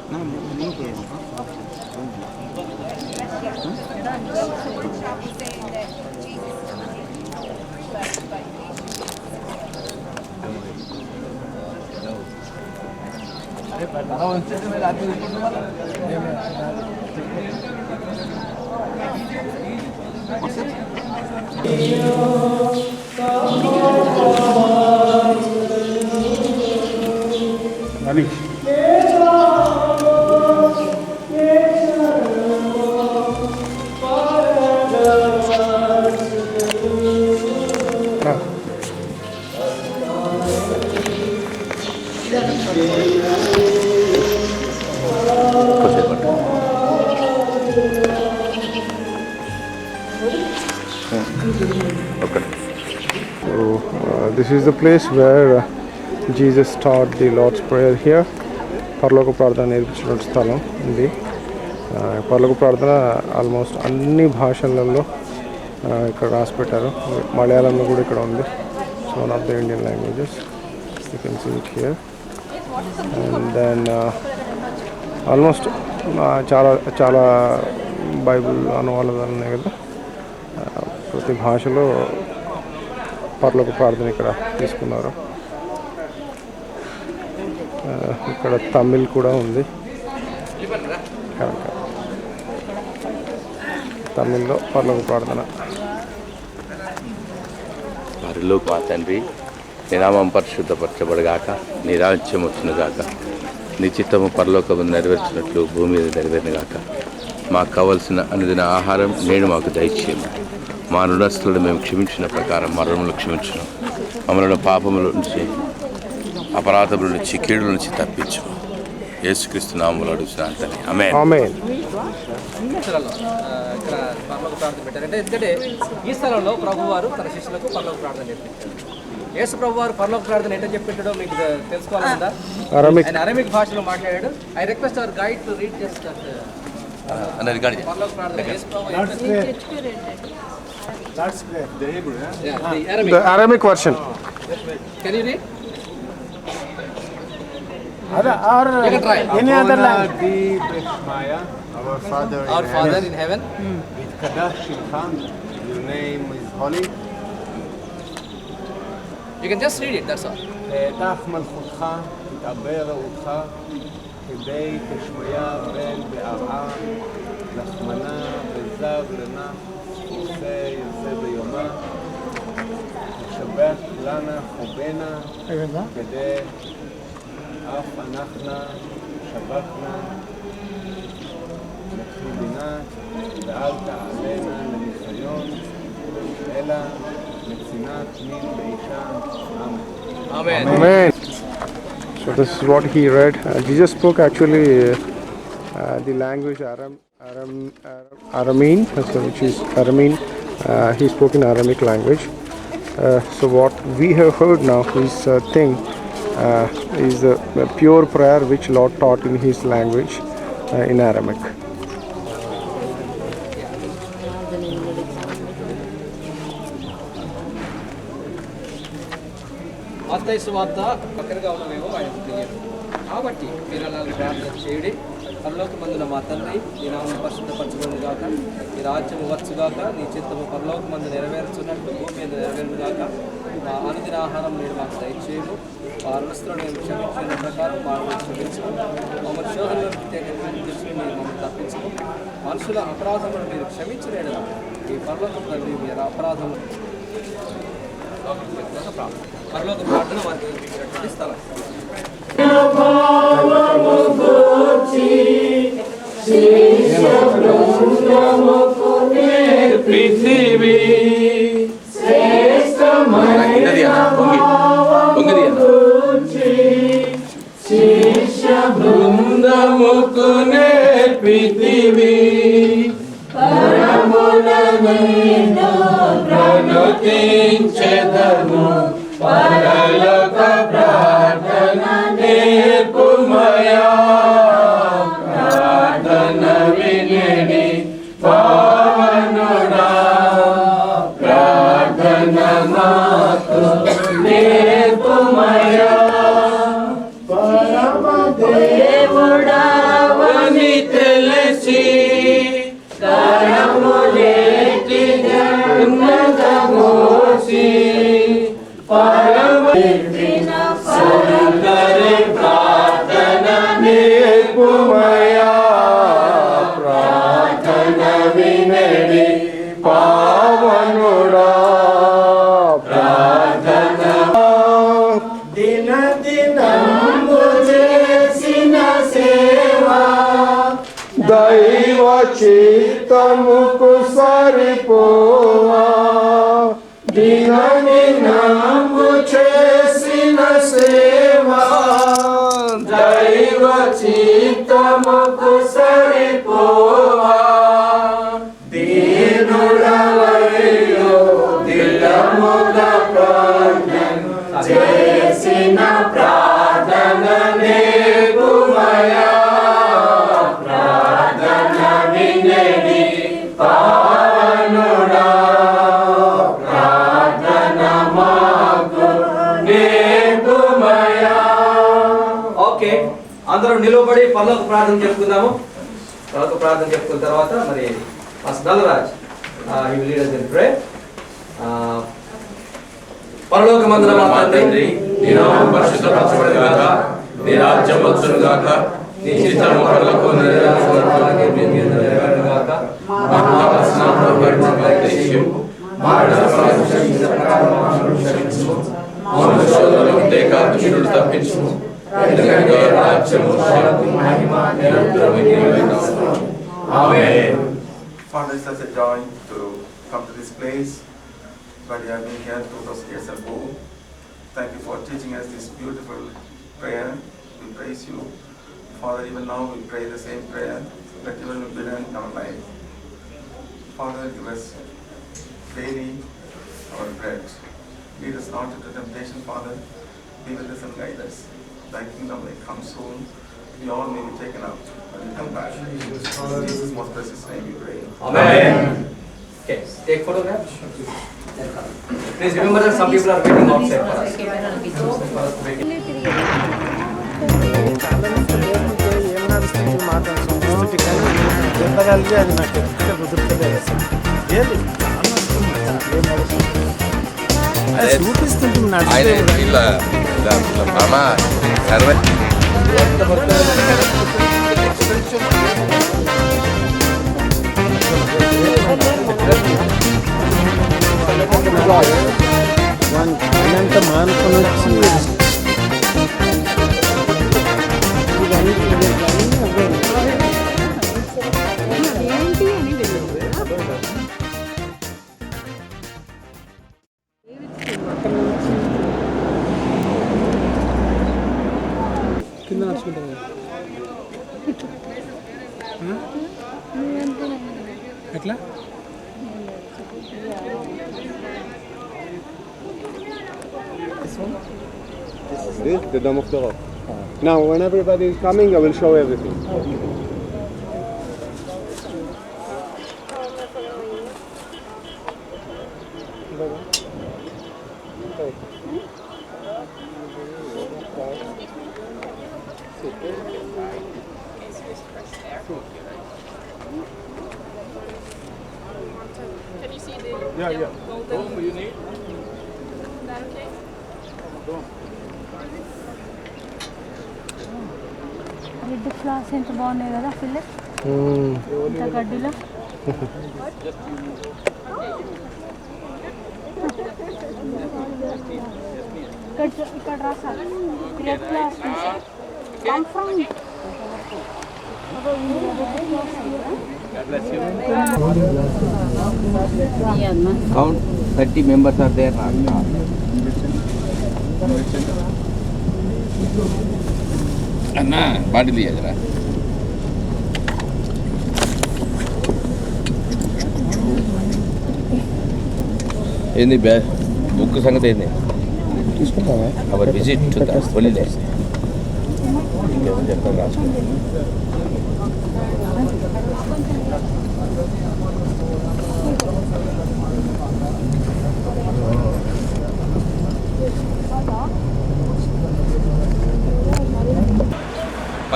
[SPEAKER 5] This is the place where Jesus taught the Lord's Prayer here. పరలోక ప్రార్థన నేర్పించిన స్థలం ఇది. పరలోక ప్రార్థన ఆల్మోస్ట్ అన్ని భాషలలో ఇక్కడ రాసి పెట్టారు. మలయాళంలో కూడా ఇక్కడ ఉంది. So one of the Indian languages you can see it here. And then almost చాలా చాలా బైబిల్ అనువాదాలు ఉన్నాయి కదా. ప్రతి భాషలో పరలోక ప్రార్థన ఇక్కడ తీసుకున్నారు. ఇక్కడ తమిళ్ కూడా ఉంది. తమిళ్లో పరలోక ప్రార్థన.
[SPEAKER 6] వారిలో మా తండ్రి నీ నామం పరిశుద్ధపరచబడగాక, నీ రాజ్యం వచ్చునుగాక, నీ చిత్తము పరలోకము నెరవేర్చినట్లు భూమి మీద నెరవేరునుగాక. మాకు కావలసిన అనుదిన ఆహారం నేడు మాకు దయచేయము. మా రుణస్తులను మేము క్షమించిన ప్రకారం మా రుణములు క్షమించును. మమ్మల్ని పాపముల నుంచి అపరాధముల నుంచి కీడుల నుంచి తప్పించు. యేసుక్రీస్తు నామములో అడుగుతున్నాను తండ్రి. ఆమేన్.
[SPEAKER 5] ఆమేన్.
[SPEAKER 4] ఇక్కడ పరలోక ప్రార్థన పెట్టారంటే ఎందుకంటే ఈ స్థలంలో ప్రభువారు తన శిష్యులకు పరలోక ప్రార్థన నేర్పించారు. యేసు ప్రభువారు పరలోక ప్రార్థన ఎట్లా చెప్పింటాడో మీకు తెలుసుకోవాలందా? ఆయన అరమిక్ భాషలో మాట్లాడాడు. I request our guide to read just పరలోక ప్రార్థన. యేసు ప్రభువు
[SPEAKER 2] That's great. The Hebrew, yeah?
[SPEAKER 4] Yeah, the Arabic.
[SPEAKER 5] The Arabic version.
[SPEAKER 4] Can you read?
[SPEAKER 2] Or
[SPEAKER 4] you can try.
[SPEAKER 2] any other language. Our Father
[SPEAKER 4] in heaven.
[SPEAKER 2] Kadash Shimcha, your name is holy.
[SPEAKER 4] You can just read it, that's all.
[SPEAKER 2] תח מלכותך, תתעבר רעותך, כדי תשמיה בן בארעה, לחמנה וזב לנה, עושה יוצא ביומה, לשבח לנה חובנה כדי אף אנחנו שבקנה לכיבינה ואל תעלנה לניסיון אלא לצנעת מין באישה. אמן.
[SPEAKER 5] Amen. So this is what he read. Jesus spoke actually the language Aramean, so which is Aramean. He spoke in Aramic language. So what we have heard now is thing is the pure prayer which Lord taught in His language in Aramic.
[SPEAKER 4] మత్తయి సువార్త పక్కనగా ఉన్న మేము ఆయనకు తెలియదు కాబట్టి మీరు అలా ప్రార్థన చేయడి. పరలోకమందున మా తండ్రి, నీ నామం పరిశుద్ధపరచబడును గాక, నీ రాజ్యము వచ్చుగాక, నీ చిత్తము పరలోకమందు నెరవేర్చున్నట్టు భూమి మీద నెరవేరును గాక. మా అనుదిన ఆహారం నేడు మాకు దయచేయము. మా రుణస్తులను మేము క్షమించిన ప్రకారం వారిని క్షమించము. మమ్మల్ని శోధనలోకి తీసుకుని మమ్మల్ని తప్పించము. మనుషుల అపరాధములను మీరు క్షమించలేడు. ఈ పరలోకం తండ్రి మీరు అపరాధం పరలోక ప్రార్థన వారికి ఇచ్చినటువంటి స్థలం.
[SPEAKER 6] పృథివీ బృందముకునే పృథివీ ప్రణుతించెదను పరలోక ప్రార్థన నేర్పుమయా. ప్రార్థన వినిడి పావనుడా, ప్రార్థన మాకు నేర్పుమయా. పరమ దేవుడవని తెలిసి కరములేటి జన్మదమోసి పరమేశ్వరి ప్రార్థన నేర్పుమయా. ప్రార్థన వినడి పావనుడా, ప్రార్థన దిన దినంబు చేసిన సేవా దైవ చిత్తముకు సరిపోవా. దిన దినంబు చేసిన సేవా దైవ చిత్తముకు సరిపోవా. దీనుడవయ్యో దిలముగా ప్రార్థన చేసిన ప్రార్థన నేర్పుమయా. ప్రార్థన వినడి పావనుడా, ప్రార్థన మాకు నేర్పుమయా.
[SPEAKER 4] ఓకే, అందరూ నిలబడి పరలోక ప్రార్థన చెప్పుకుందాము. పరలోక ప్రార్థన చెప్పుకున్న తర్వాత మరి నల్లరాజ్ he will lead us in prayer. పరలోకమందున మా తండ్రి,
[SPEAKER 6] నీ నామం పరిశుద్ధపరచబడును గాక, నీ రాజ్యం వచ్చును గాక, నీ చిత్తము పరలోకమున నెరవేరును గాక. మాకు కావలసిన ఆహారం నేడు మాకు దయచేయము. మా అపరాధములను క్షమించిన ప్రకారం మమ్మల్ని క్షమించుము. మమ్మల్ని శోధనలోకి తేక దుష్టుడు తప్పించుము. ఎందుకంటే రాజ్యము, శక్తి, మహిమ నిరంతరము నీవే. ఆమేన్.
[SPEAKER 12] Father, it's such a joy to come to this place, but we have been here 2000 years ago. Thank you for teaching us this beautiful prayer. We praise you. Father, even now we pray the same prayer, that you will be done in our life. Father, give us daily our bread. Lead us not into temptation, Father. Be with us and guide us. Thy kingdom may come soon. We all may be taken up when we come back. In Jesus' most precious name we pray.
[SPEAKER 4] Amen. Okay, take photograph. Please remember that some people are waiting outside for us.
[SPEAKER 5] చెప్పగలిగి అది నాకు ఎక్కడ కుదురుతుంది ఏది చూపిస్తుంటుంది అంతా మానుకొని వచ్చి కింద నడుచుకుంటాను ఎట్లా
[SPEAKER 10] This, the Dome of the Rock. Now, when everybody is coming, I will show everything.
[SPEAKER 8] Can you see the
[SPEAKER 10] Yeah.
[SPEAKER 8] golden?
[SPEAKER 6] you need?
[SPEAKER 8] Is that okay?
[SPEAKER 13] Red flowers ఎంత బాగున్నాయి కదా ఫిల్ ఇంత గడ్డిలో ఇక్కడ రాసారు red flowers come from
[SPEAKER 4] Count 30 members are there.
[SPEAKER 6] అన్నా bottle ఇయ్యరా ఏంది బుక్ సంగతి ఏంది
[SPEAKER 5] తీసుకుంటావా
[SPEAKER 6] our visit to the holy days ఇంకేదో చెప్తాను రాసుకోండి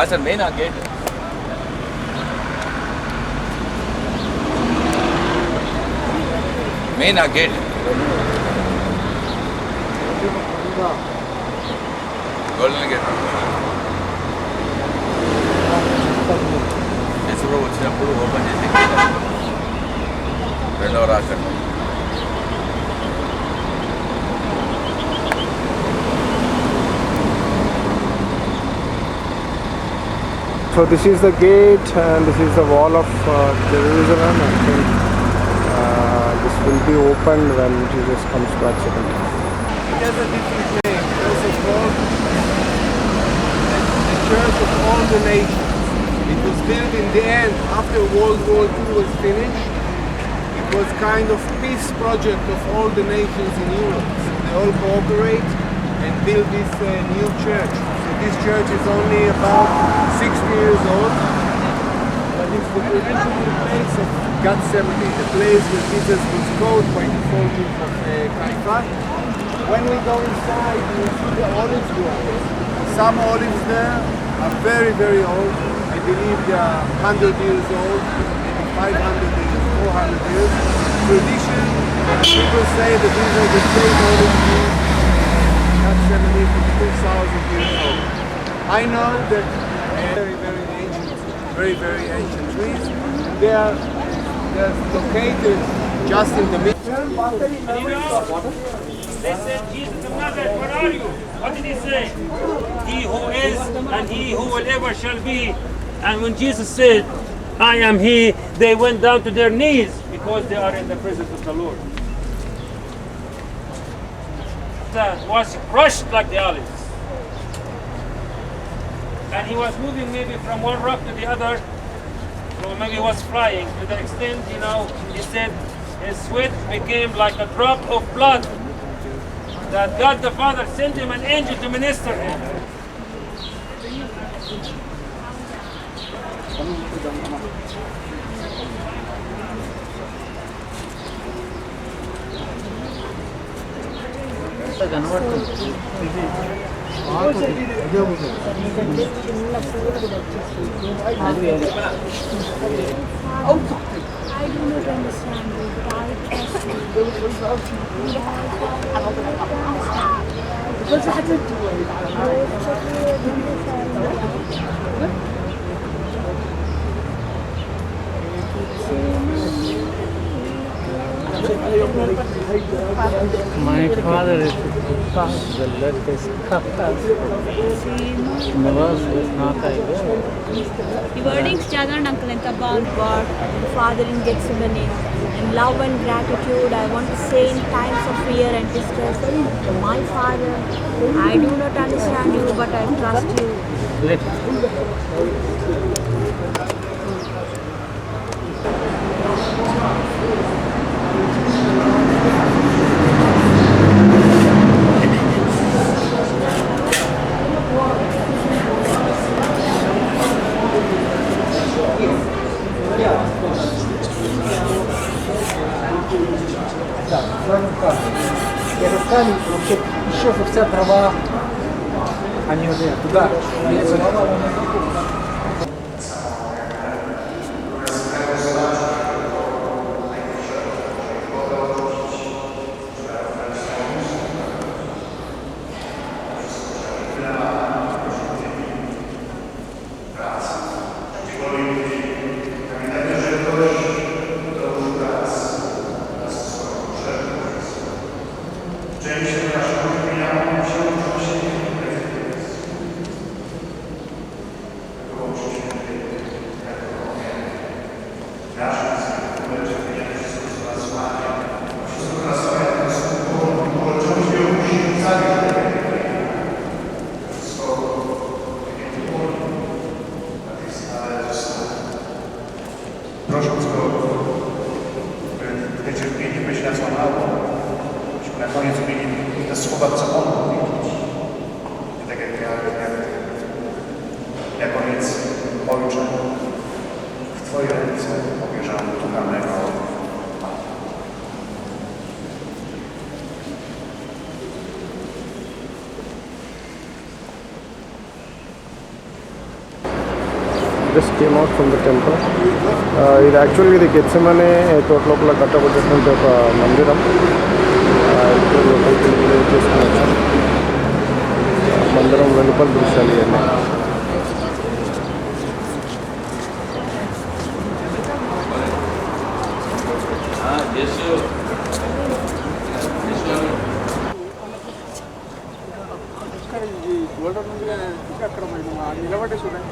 [SPEAKER 6] సార్ మెయిన్ ఆ గేట్ మెయిన్ ఆ గేట్ గోల్డెన్ గేట్ ఎసులో వచ్చినప్పుడు ఓపెన్ చేసి రెండవ రాకండి
[SPEAKER 5] So this is the gate and this is the wall of Jerusalem. I think this will be opened when Jesus comes back second time.
[SPEAKER 2] It has a different name. First of all, the Church of all the nations. It was built in the end after World War II was finished. It was kind of peace project of all the nations in Europe. So they all cooperate and build this new church. So this church is only about 60 years old, but it's the traditional place of Gethsemane, the place where Jesus was caught by the soldiers of Caiaphas. When we go inside, we see the olive groves. Some olives there are very, very old. I believe they are 100 years old, maybe 500 years, 400 years. Tradition, people say that these are the same olive groves. Gethsemane for 2,000 years old. I know that very, very ancient, very ancient trees. They're located just in the middle.
[SPEAKER 14] They said, Jesus of Nazareth, where are you? What did he say? He who is and he who will ever shall be. And when Jesus said, I am he, they went down to their knees because they are in the presence of the Lord. Was crushed like the olives. And he was moving maybe from one rock to the other, or maybe he was flying to the extent, he said his sweat became like a drop of blood, that God the Father sent him an angel to minister him.
[SPEAKER 13] I do not understand it, but I trust you. Because I had to
[SPEAKER 11] My father is the latest
[SPEAKER 13] ఈ wordings చదవండి uncle ఎంత బాగుంది. God Father in Gethsemane and love and gratitude I want to say in times of fear and distress, my father, I do not understand you but I trust you.
[SPEAKER 11] Я расскажу, вообще еще вся трава, они уже туда.
[SPEAKER 15] Prosząc Go, by te cierpienie być nazwano, byśmy na koniec mieli te słowa, co On powiedzieć. I tak jak ja koniec, Ojcze, w Twoje ręce powierzam ducha mego.
[SPEAKER 5] Just came out from the temple. ఇది యాక్చువల్గా ఇది గెత్సెమనే తోట లోపల కట్టబడినటువంటి ఒక మందిరం. లోపలికి చేసుకున్నాం. మందిరం వెలుపల దృశ్యాలు ఇవన్నీ.
[SPEAKER 11] నిలబడి చూడండి.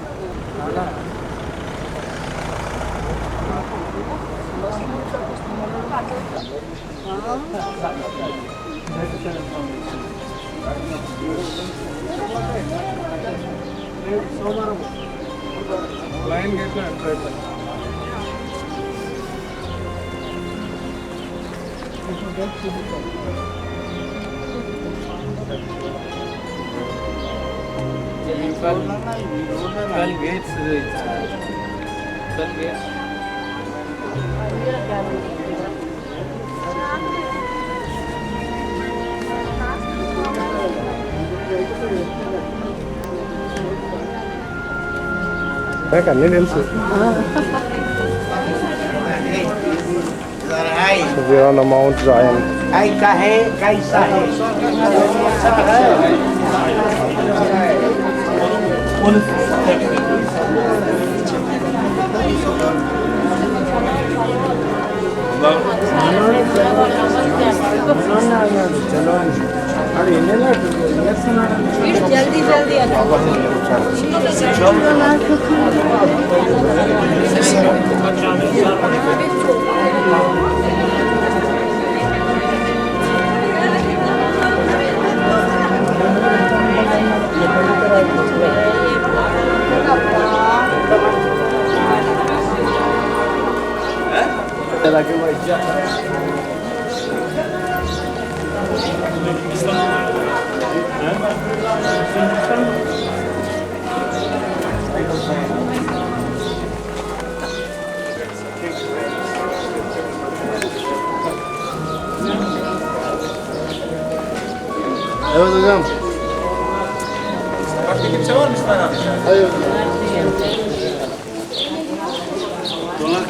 [SPEAKER 11] లైన్ గేట్లో ఎంటర్ అయిపోయింది.
[SPEAKER 4] Twelve gates. 12 gates.
[SPEAKER 5] నాకు అన్నీ తెలుసు. We are on the Mount Zion.
[SPEAKER 13] జల్దీ జల్దీ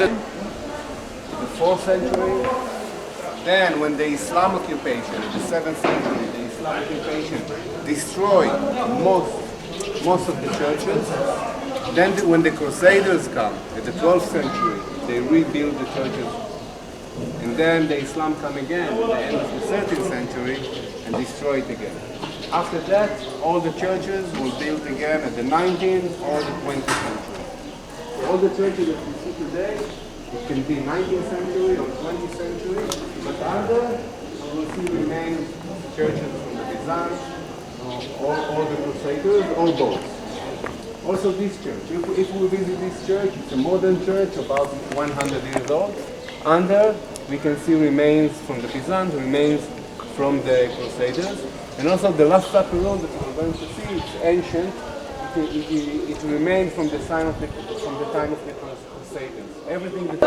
[SPEAKER 2] The 4th century. Then, when the Islam occupation, in the 7th century, the Islam occupation destroyed most of the churches. Then, when the Crusaders come, in the 12th century, they rebuild the churches And then the Islam come again at the end of the 13th century and destroy it again. After that, all the churches were built again at the 19th or the 20th century. All the churches that we see today, it can be 19th century or 20th century, but other we will see remains churches from the Byzantine, all the Crusaders, or both. Also this church, if we visit this church, it's a modern church, about 100 years old. Under, we can see remains from the Byzantine, remains from the Crusaders, and also the Last Supper room that we're going to see, it's ancient. It remained from the time of the Crusaders. Everything that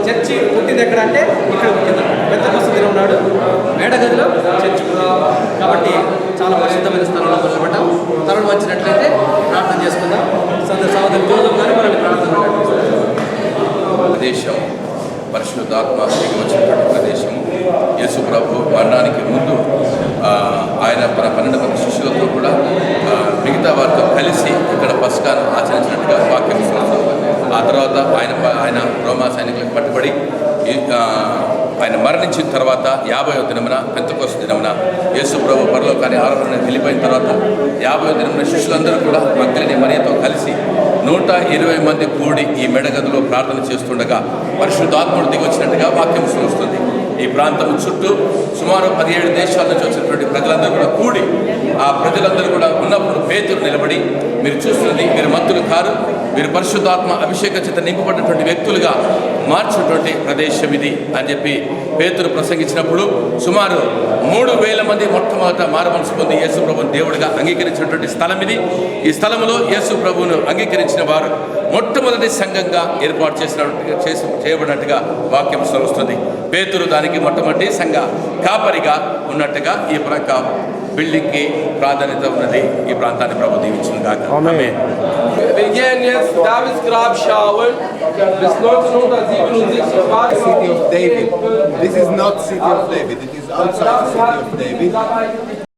[SPEAKER 4] church పుట్టింది ఎక్కడ అంటే ఇక్కడ పుట్టింది. పెద్దకొస్తు దినం నాడు మేడగదిలో church పుట్టింది. కాబట్టి చాలా పరిశుద్ధమైన స్థలంలో అనమాట. తరుణం వచ్చినట్లయితే ప్రార్థన చేసుకుందాం. సోదరు జోదం గారు మనల్ని ప్రార్థన
[SPEAKER 6] ప్రదేశం పరిశుద్ధాత్మ దిగి వచ్చినటువంటి ప్రదేశము. యేసు ప్రభు మరణానికి ముందు ఆయన 12 మంది శిష్యులతో కూడా మిగతా వారితో కలిసి ఇక్కడ పస్కాను ఆచరించినట్టుగా వాక్యం ఇస్తున్నాం. ఆ తర్వాత ఆయన రోమా సైనికులకు పట్టుబడి ఆయన మరణించిన తర్వాత 50వ దినమున పెంతెకోస్తు దినమున యేసు ప్రభు పరలోకాన్ని ఆరాధన వెళ్ళిపోయిన తర్వాత 50వ దినమున శిష్యులందరూ కూడా మగ్దలిని మరియతో కలిసి 120 మంది కూడి ఈ మెడగదిలో ప్రార్థన చేస్తుండగా పరిశుద్ధాత్ముడు దిగి వచ్చినట్టుగా వాక్యం వస్తుంది. ఈ ప్రాంతం చుట్టూ సుమారు 17 దేశాల నుంచి వచ్చినటువంటి ప్రజలందరూ కూడా కూడి ఆ ప్రజలందరూ కూడా ఉన్నప్పుడు పేతురు నిలబడి, మీరు చూస్తున్నది మీరు మత్తులు కారు, మీరు పరిశుద్ధాత్మ అభిషేక చేత నింపబడినటువంటి వ్యక్తులుగా మార్చినటువంటి ప్రదేశం ఇది అని చెప్పి పేతురు ప్రసంగించినప్పుడు సుమారు 3000 మంది మొట్టమొదట మారుమనసు పొంది యేసు ప్రభువుని దేవుడిగా అంగీకరించినటువంటి స్థలం ఇది. ఈ స్థలంలో యేసు ప్రభువును అంగీకరించిన వారు మొట్టమొదటి సంఘంగా ఏర్పాటు చేయబడినట్టుగా వాక్యం వస్తుంది. పేతురు దానికి మొట్టమొదటి సంఘ కాపరిగా ఉన్నట్టుగా ఈ ప్రక్క బిల్డింగ్కి ప్రాధాన్యత ఉన్నది. ఈ ప్రాంతాన్ని ప్రభు దీవించును గాక. ఆమేన్.
[SPEAKER 4] Wir gehen jetzt Davids Grab schauen. Bis 1967.
[SPEAKER 2] City of David. This is not City of David. It is outside the City of David.